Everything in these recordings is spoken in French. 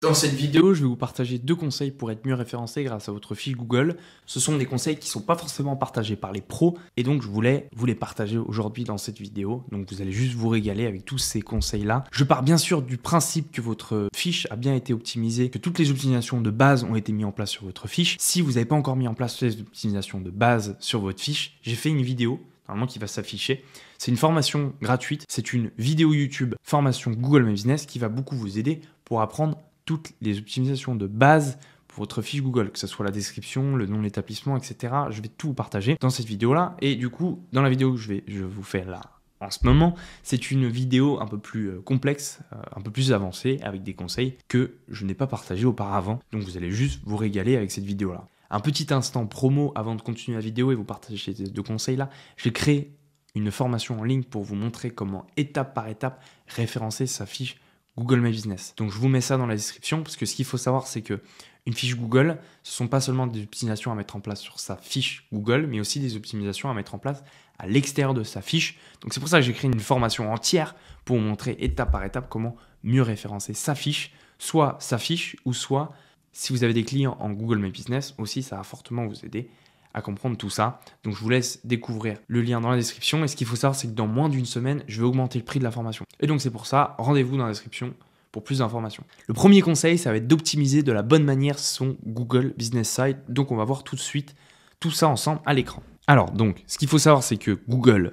Dans cette vidéo, je vais vous partager 2 conseils pour être mieux référencé grâce à votre fiche Google. Ce sont des conseils qui ne sont pas forcément partagés par les pros et donc je voulais vous les partager aujourd'hui dans cette vidéo. Donc vous allez juste vous régaler avec tous ces conseils-là. Je pars bien sûr du principe que votre fiche a bien été optimisée, que toutes les optimisations de base ont été mises en place sur votre fiche. Si vous n'avez pas encore mis en place les optimisations de base sur votre fiche, j'ai fait une vidéo normalement qui va s'afficher. C'est une formation gratuite, c'est une vidéo YouTube formation Google My Business qui va beaucoup vous aider pour apprendre toutes les optimisations de base pour votre fiche Google, que ce soit la description, le nom de l'établissement, etc. Je vais tout vous partager dans cette vidéo-là. Et du coup, dans la vidéo que je vous fais là en ce moment, c'est une vidéo un peu plus complexe, un peu plus avancée, avec des conseils que je n'ai pas partagés auparavant. Donc vous allez juste vous régaler avec cette vidéo-là. Un petit instant promo avant de continuer la vidéo et vous partager ces 2 conseils-là. J'ai créé une formation en ligne pour vous montrer comment, étape par étape, référencer sa fiche Google My Business. Donc je vous mets ça dans la description parce que ce qu'il faut savoir, c'est que une fiche Google, ce ne sont pas seulement des optimisations à mettre en place sur sa fiche Google, mais aussi des optimisations à mettre en place à l'extérieur de sa fiche. Donc c'est pour ça que j'ai créé une formation entière pour vous montrer étape par étape comment mieux référencer sa fiche, soit sa fiche ou soit si vous avez des clients en Google My Business aussi, ça va fortement vous aider à comprendre tout ça. Donc je vous laisse découvrir le lien dans la description. Et ce qu'il faut savoir, c'est que dans moins d'une semaine, je vais augmenter le prix de la formation. Et donc c'est pour ça, rendez-vous dans la description pour plus d'informations. Le premier conseil, ça va être d'optimiser de la bonne manière son Google Business Site. Donc on va voir tout de suite tout ça ensemble à l'écran. Alors donc, ce qu'il faut savoir, c'est que Google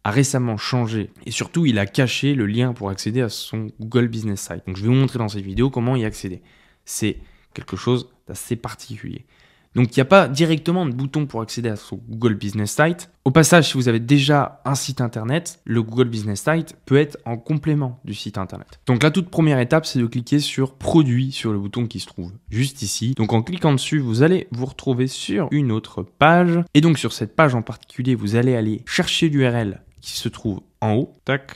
a récemment changé et surtout il a caché le lien pour accéder à son Google Business Site. Donc je vais vous montrer dans cette vidéo comment y accéder. C'est quelque chose d'assez particulier. Donc, il n'y a pas directement de bouton pour accéder à son Google Business Site. Au passage, si vous avez déjà un site internet, le Google Business Site peut être en complément du site internet. Donc, la toute première étape, c'est de cliquer sur Produits sur le bouton qui se trouve juste ici. Donc, en cliquant dessus, vous allez vous retrouver sur une autre page. Et donc, sur cette page en particulier, vous allez aller chercher l'URL qui se trouve en haut. Tac.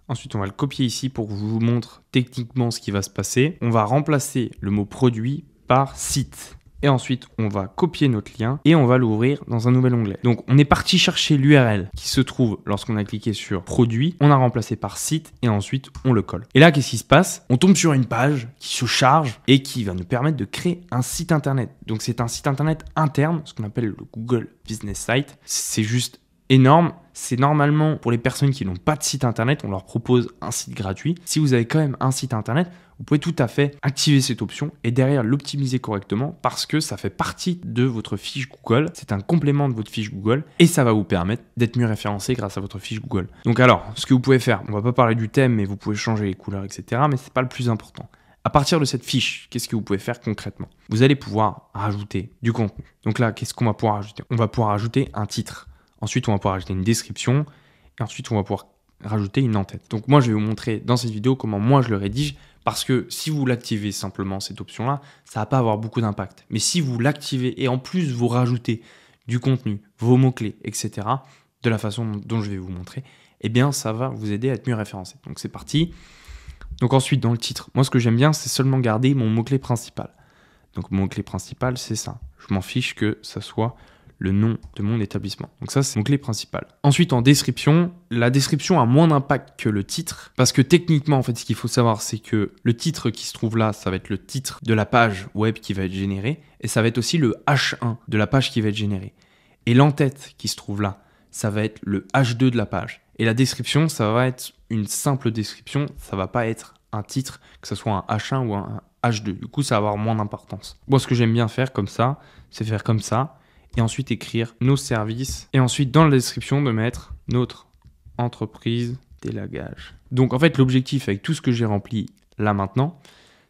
Ensuite, on va le copier ici pour que je vous montre techniquement ce qui va se passer. On va remplacer le mot produit par site. Et ensuite, on va copier notre lien et on va l'ouvrir dans un nouvel onglet. Donc, on est parti chercher l'URL qui se trouve lorsqu'on a cliqué sur produit. On a remplacé par site et ensuite, on le colle. Et là, qu'est-ce qui se passe? On tombe sur une page qui se charge et qui va nous permettre de créer un site internet. Donc, c'est un site internet interne, ce qu'on appelle le Google Business Site. C'est juste énorme. C'est normalement pour les personnes qui n'ont pas de site internet, on leur propose un site gratuit. Si vous avez quand même un site internet, vous pouvez tout à fait activer cette option et derrière l'optimiser correctement parce que ça fait partie de votre fiche Google. C'est un complément de votre fiche Google et ça va vous permettre d'être mieux référencé grâce à votre fiche Google. Donc alors, ce que vous pouvez faire, on va pas parler du thème, mais vous pouvez changer les couleurs, etc. Mais c'est pas le plus important. À partir de cette fiche, qu'est-ce que vous pouvez faire concrètement? Vous allez pouvoir rajouter du contenu. Donc là, qu'est-ce qu'on va pouvoir rajouter? On va pouvoir rajouter un titre. Ensuite, on va pouvoir rajouter une description. Et ensuite, on va pouvoir rajouter une en-tête. Donc moi, je vais vous montrer dans cette vidéo comment moi, je le rédige. Parce que si vous l'activez simplement, cette option-là, ça ne va pas avoir beaucoup d'impact. Mais si vous l'activez et en plus, vous rajoutez du contenu, vos mots-clés, etc., de la façon dont je vais vous montrer, eh bien, ça va vous aider à être mieux référencé. Donc c'est parti. Donc ensuite, dans le titre, moi, ce que j'aime bien, c'est seulement garder mon mot-clé principal. Donc mon mot-clé principal, c'est ça. Je m'en fiche que ça soit le nom de mon établissement. Donc ça, c'est mon clé principale. Ensuite, en description, la description a moins d'impact que le titre parce que techniquement, en fait, ce qu'il faut savoir, c'est que le titre qui se trouve là, ça va être le titre de la page web qui va être générée et ça va être aussi le H1 de la page qui va être générée. Et l'en-tête qui se trouve là, ça va être le H2 de la page. Et la description, ça va être une simple description, ça va pas être un titre, que ce soit un H1 ou un H2. Du coup, ça va avoir moins d'importance. Moi, ce que j'aime bien faire comme ça, c'est faire comme ça. Et ensuite écrire nos services. Et ensuite, dans la description, de mettre notre entreprise d'élagage. Donc, en fait, l'objectif avec tout ce que j'ai rempli là maintenant,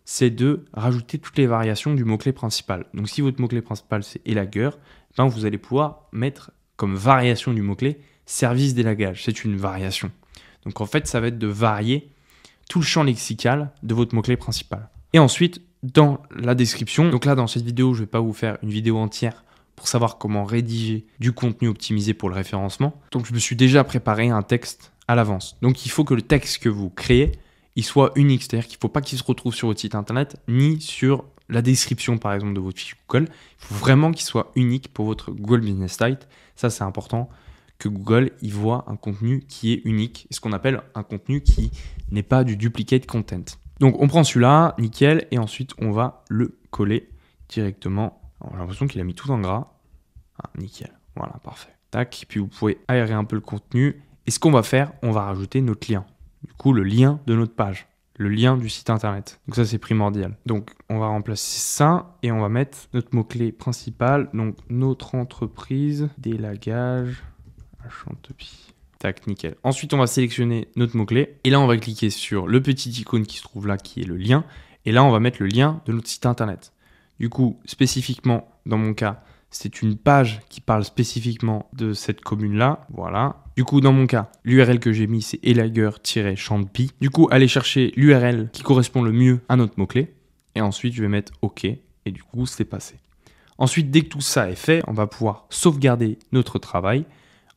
c'est de rajouter toutes les variations du mot-clé principal. Donc, si votre mot-clé principal, c'est élagueur, ben, vous allez pouvoir mettre comme variation du mot-clé service d'élagage. C'est une variation. Donc, en fait, ça va être de varier tout le champ lexical de votre mot-clé principal. Et ensuite, dans la description, donc là, dans cette vidéo, je ne vais pas vous faire une vidéo entière pour savoir comment rédiger du contenu optimisé pour le référencement. Donc, je me suis déjà préparé un texte à l'avance. Donc, il faut que le texte que vous créez, il soit unique. C'est-à-dire qu'il ne faut pas qu'il se retrouve sur votre site internet, ni sur la description, par exemple, de votre fiche Google. Il faut vraiment qu'il soit unique pour votre Google Business Site. Ça, c'est important que Google il voit un contenu qui est unique, ce qu'on appelle un contenu qui n'est pas du duplicate content. Donc on prend celui-là, nickel, et ensuite on va le coller directement. J'ai l'impression qu'il a mis tout en gras. Ah, nickel, voilà, parfait. Tac, puis vous pouvez aérer un peu le contenu. Et ce qu'on va faire, on va rajouter notre lien. Du coup, le lien de notre page, le lien du site internet. Donc ça, c'est primordial. Donc on va remplacer ça et on va mettre notre mot-clé principal. Donc notre entreprise d'élagage à Chantepie. Tac, nickel. Ensuite, on va sélectionner notre mot-clé. Et là, on va cliquer sur le petit icône qui se trouve là, qui est le lien. Et là, on va mettre le lien de notre site internet. Du coup, spécifiquement, dans mon cas, c'est une page qui parle spécifiquement de cette commune-là. Voilà. Du coup, dans mon cas, l'URL que j'ai mis, c'est élagueur-chantepie. Du coup, allez chercher l'URL qui correspond le mieux à notre mot-clé. Et ensuite, je vais mettre OK. Et du coup, c'est passé. Ensuite, dès que tout ça est fait, on va pouvoir sauvegarder notre travail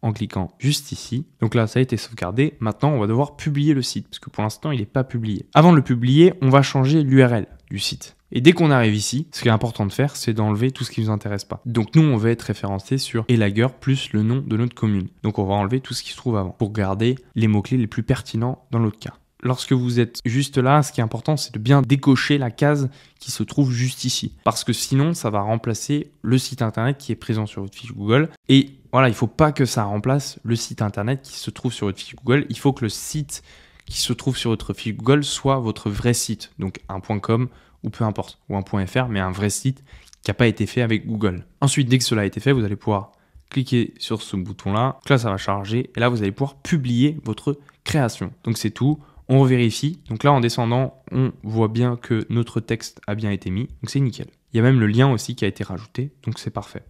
en cliquant juste ici. Donc là, ça a été sauvegardé. Maintenant, on va devoir publier le site parce que pour l'instant, il n'est pas publié. Avant de le publier, on va changer l'URL du site. Et dès qu'on arrive ici, ce qui est important de faire, c'est d'enlever tout ce qui ne nous intéresse pas. Donc nous, on va être référencé sur élagueur plus le nom de notre commune. Donc on va enlever tout ce qui se trouve avant pour garder les mots-clés les plus pertinents dans l'autre cas. Lorsque vous êtes juste là, ce qui est important, c'est de bien décocher la case qui se trouve juste ici. Parce que sinon, ça va remplacer le site internet qui est présent sur votre fiche Google. Et voilà, il ne faut pas que ça remplace le site internet qui se trouve sur votre fiche Google. Il faut que le site qui se trouve sur votre fiche Google soit votre vrai site. Donc un .com ou peu importe, ou un .fr, mais un vrai site qui n'a pas été fait avec Google. Ensuite, dès que cela a été fait, vous allez pouvoir cliquer sur ce bouton-là. Donc là, ça va charger. Et là, vous allez pouvoir publier votre création. Donc c'est tout. On revérifie. Donc là, en descendant, on voit bien que notre texte a bien été mis. Donc c'est nickel. Il y a même le lien aussi qui a été rajouté. Donc c'est parfait.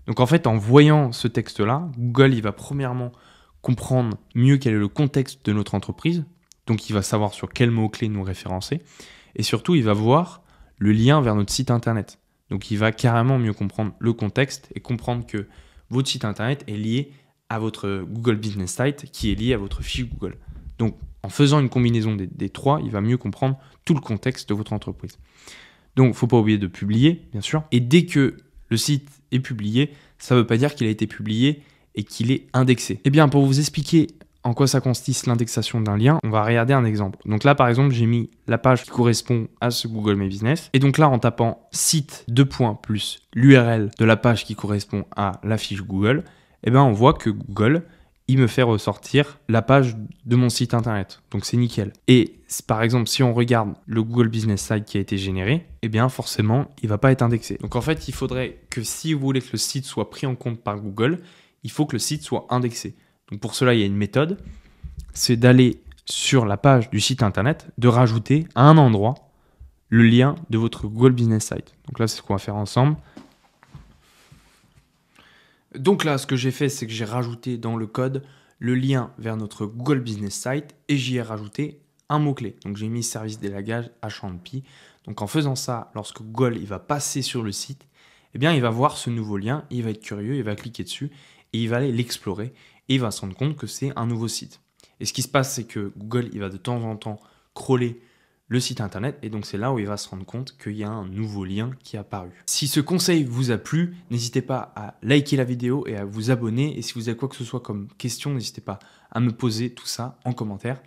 Donc en fait, en voyant ce texte-là, Google, il va premièrement comprendre mieux quel est le contexte de notre entreprise. Donc il va savoir sur quel mot-clé nous référencer. Et surtout, il va voir le lien vers notre site internet. Donc il va carrément mieux comprendre le contexte et comprendre que votre site internet est lié à votre Google Business Site qui est lié à votre fiche Google. Donc en faisant une combinaison des trois, il va mieux comprendre tout le contexte de votre entreprise. Donc il ne faut pas oublier de publier, bien sûr. Et dès que le site est publié, ça ne veut pas dire qu'il a été publié et qu'il est indexé. Eh bien, pour vous expliquer en quoi ça consiste l'indexation d'un lien, on va regarder un exemple. Donc là, par exemple, j'ai mis la page qui correspond à ce Google My Business. Et donc là, en tapant site plus l'URL de la page qui correspond à la fiche Google, eh bien, on voit que Google, il me fait ressortir la page de mon site internet. Donc c'est nickel. Et par exemple, si on regarde le Google Business Site qui a été généré, eh bien forcément, il ne va pas être indexé. Donc en fait, il faudrait que si vous voulez que le site soit pris en compte par Google, il faut que le site soit indexé. Donc pour cela, il y a une méthode, c'est d'aller sur la page du site internet, de rajouter à un endroit le lien de votre Google Business Site. Donc là, c'est ce qu'on va faire ensemble. Donc là, ce que j'ai fait, c'est que j'ai rajouté dans le code le lien vers notre Google Business Site et j'y ai rajouté un mot-clé. Donc j'ai mis service d'élagage à Chantepie. Donc en faisant ça, lorsque Google il va passer sur le site, eh bien, il va voir ce nouveau lien, il va être curieux, il va cliquer dessus et il va aller l'explorer. Et il va se rendre compte que c'est un nouveau site. Et ce qui se passe, c'est que Google, il va de temps en temps crawler le site internet. Et donc, c'est là où il va se rendre compte qu'il y a un nouveau lien qui est apparu. Si ce conseil vous a plu, n'hésitez pas à liker la vidéo et à vous abonner. Et si vous avez quoi que ce soit comme question, n'hésitez pas à me poser tout ça en commentaire.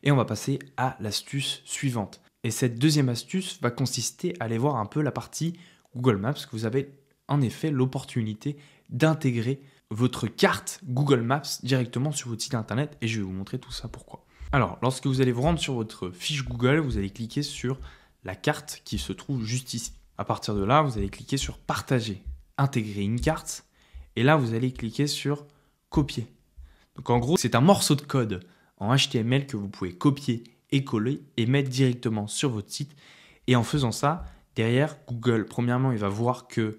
Et on va passer à l'astuce suivante. Et cette deuxième astuce va consister à aller voir un peu la partie Google Maps, que vous avez en effet l'opportunité d'intégrer votre carte Google Maps directement sur votre site internet et je vais vous montrer tout ça pourquoi. Alors, lorsque vous allez vous rendre sur votre fiche Google, vous allez cliquer sur la carte qui se trouve juste ici. À partir de là, vous allez cliquer sur partager, intégrer une carte et là, vous allez cliquer sur copier. Donc en gros, c'est un morceau de code en HTML que vous pouvez copier et coller et mettre directement sur votre site. Et en faisant ça, derrière, Google, premièrement, il va voir que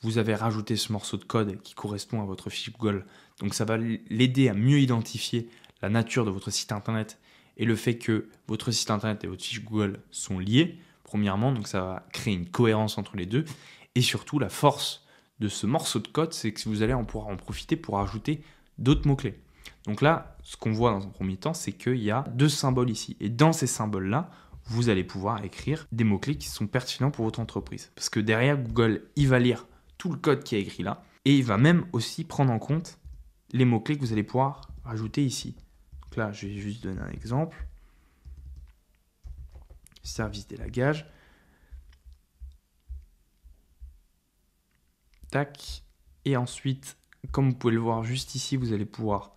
vous avez rajouté ce morceau de code qui correspond à votre fiche Google. Donc ça va l'aider à mieux identifier la nature de votre site internet et le fait que votre site internet et votre fiche Google sont liés, premièrement. Donc ça va créer une cohérence entre les deux. Et surtout, la force de ce morceau de code, c'est que vous allez pouvoir en profiter pour ajouter d'autres mots-clés. Donc là, ce qu'on voit dans un premier temps, c'est qu'il y a deux symboles ici. Et dans ces symboles-là, vous allez pouvoir écrire des mots-clés qui sont pertinents pour votre entreprise. Parce que derrière, Google, il va lire tout le code qui est écrit là. Et il va même aussi prendre en compte les mots-clés que vous allez pouvoir rajouter ici. Donc là, je vais juste donner un exemple. service d'élagage. Tac. Et ensuite, comme vous pouvez le voir juste ici, vous allez pouvoir,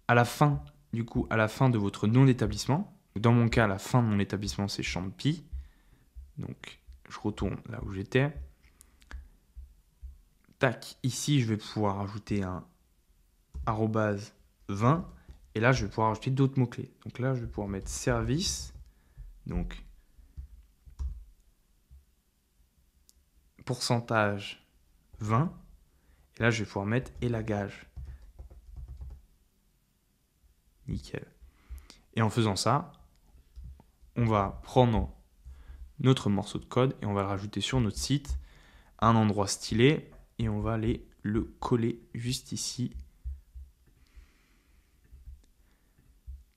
à la fin, du coup, à la fin de votre nom d'établissement, dans mon cas, la fin de mon établissement, c'est Champy. Donc, je retourne là où j'étais. Tac, ici, je vais pouvoir ajouter un arrobase 20. Et là, je vais pouvoir ajouter d'autres mots-clés. Donc là, je vais pouvoir mettre service. Donc, pourcentage 20. Et là, je vais pouvoir mettre élagage. Nickel. Et en faisant ça, on va prendre notre morceau de code et on va le rajouter sur notre site à un endroit stylé et on va aller le coller juste ici.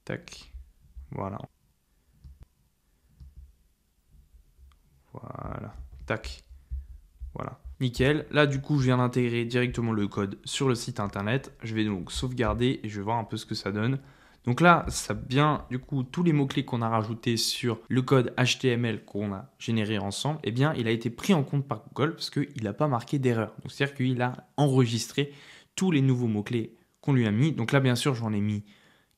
Tac. Voilà. Voilà. Tac. Voilà. Nickel. Là, du coup, je viens d'intégrer directement le code sur le site internet. Je vais donc sauvegarder et je vais voir un peu ce que ça donne. Donc là, ça bien, du coup, tous les mots-clés qu'on a rajoutés sur le code HTML qu'on a généré ensemble, eh bien, il a été pris en compte par Google parce qu'il n'a pas marqué d'erreur. Donc, c'est-à-dire qu'il a enregistré tous les nouveaux mots-clés qu'on lui a mis. Donc là, bien sûr, j'en ai mis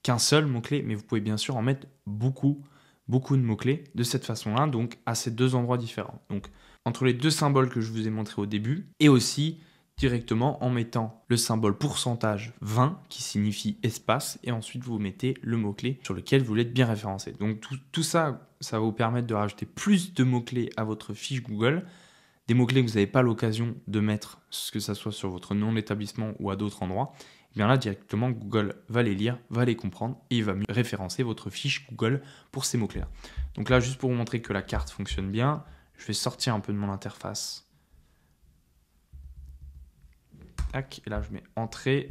qu'un seul mot-clé, mais vous pouvez bien sûr en mettre beaucoup de mots-clés de cette façon-là, donc à ces deux endroits différents. Donc, entre les deux symboles que je vous ai montrés au début et aussi directement en mettant le symbole pourcentage 20 qui signifie espace et ensuite vous mettez le mot-clé sur lequel vous voulez être bien référencé. Donc tout ça, ça va vous permettre de rajouter plus de mots-clés à votre fiche Google, des mots-clés que vous n'avez pas l'occasion de mettre, que ce soit sur votre nom d'établissement ou à d'autres endroits. Et bien là, directement, Google va les lire, va les comprendre et il va mieux référencer votre fiche Google pour ces mots-clés-là. Donc là, juste pour vous montrer que la carte fonctionne bien, je vais sortir un peu de mon interface. Tac, et là, je mets entrée.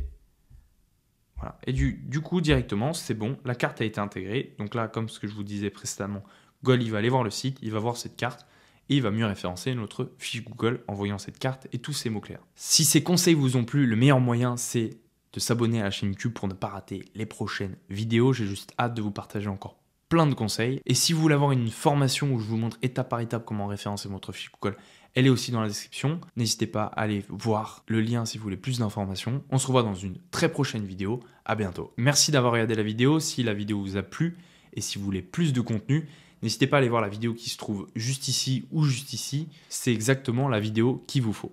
Voilà. Et du coup, directement, c'est bon. La carte a été intégrée. Donc là, comme ce que je vous disais précédemment, Google, il va aller voir le site, il va voir cette carte et il va mieux référencer notre fiche Google en voyant cette carte et tous ces mots-clés. Si ces conseils vous ont plu, le meilleur moyen, c'est de s'abonner à la chaîne YouTube pour ne pas rater les prochaines vidéos. J'ai juste hâte de vous partager encore plein de conseils. Et si vous voulez avoir une formation où je vous montre étape par étape comment référencer votre fiche Google, elle est aussi dans la description. N'hésitez pas à aller voir le lien si vous voulez plus d'informations. On se revoit dans une très prochaine vidéo. À bientôt. Merci d'avoir regardé la vidéo. Si la vidéo vous a plu et si vous voulez plus de contenu, n'hésitez pas à aller voir la vidéo qui se trouve juste ici ou juste ici. C'est exactement la vidéo qu'il vous faut.